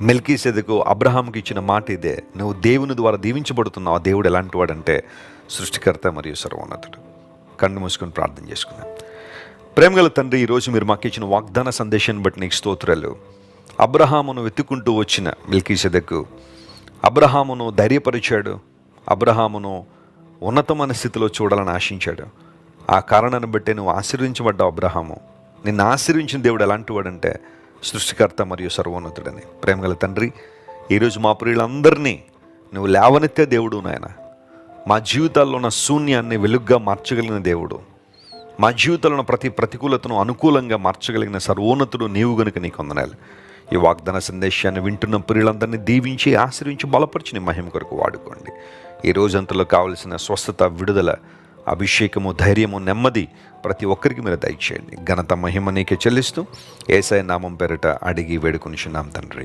మెల్కీసెదెకు అబ్రహాంకి ఇచ్చిన మాట ఇదే. నువ్వు దేవుని ద్వారా దీవించబడుతున్నావు. ఆ దేవుడు ఎలాంటి వాడంటే సృష్టికర్త మరియు సర్వోన్నతుడు. కన్ను మూసుకొని ప్రార్థన చేసుకుందాం. ప్రేమగల తండ్రి, ఈరోజు మీరు మాకు ఇచ్చిన వాగ్దాన సందేశాన్ని బట్టి నీకు స్తోత్రాలు. అబ్రహామును వెతుక్కుంటూ వచ్చిన మెల్కీసెదెకు అబ్రహామును ధైర్యపరిచాడు. అబ్రహామును ఉన్నతమైన స్థితిలో చూడాలని ఆశించాడు. ఆ కారణాన్ని బట్టి నువ్వు ఆశీర్వించబడ్డావు. అబ్రహాము నిన్ను ఆశీర్వించిన దేవుడు ఎలాంటి వాడంటే సృష్టికర్త మరియు సర్వోన్నతుడని. ప్రేమగల తండ్రి, ఈరోజు మా ప్రియులందరినీ నువ్వు లేవనెత్తే దేవుడు నాయన. మా జీవితాల్లో ఉన్న శూన్యాన్ని వెలుగ్గా మార్చగలిగిన దేవుడు, మా జీవితంలో ఉన్న ప్రతి ప్రతికూలతను అనుకూలంగా మార్చగలిగిన సర్వోన్నతుడు నీవు గనుక నీకు వందనాలు. ఈ వాగ్దాన సందేశాన్ని వింటున్న ప్రియులందరినీ దీవించి ఆశ్రయించి బలపరిచి నీ మహిమ కొరకు వాడుకోండి. ఈ రోజంతలో కావలసిన స్వస్థత, విడుదల, అభిషేకము, ధైర్యము, నెమ్మది ప్రతి ఒక్కరికి మీరు దయచేయండి. ఘనత, మహిమ నీకే చెల్లిస్తూ యేసయ్య నామం పేరిట అడిగి వేడుకొనిచున్నాం తండ్రి.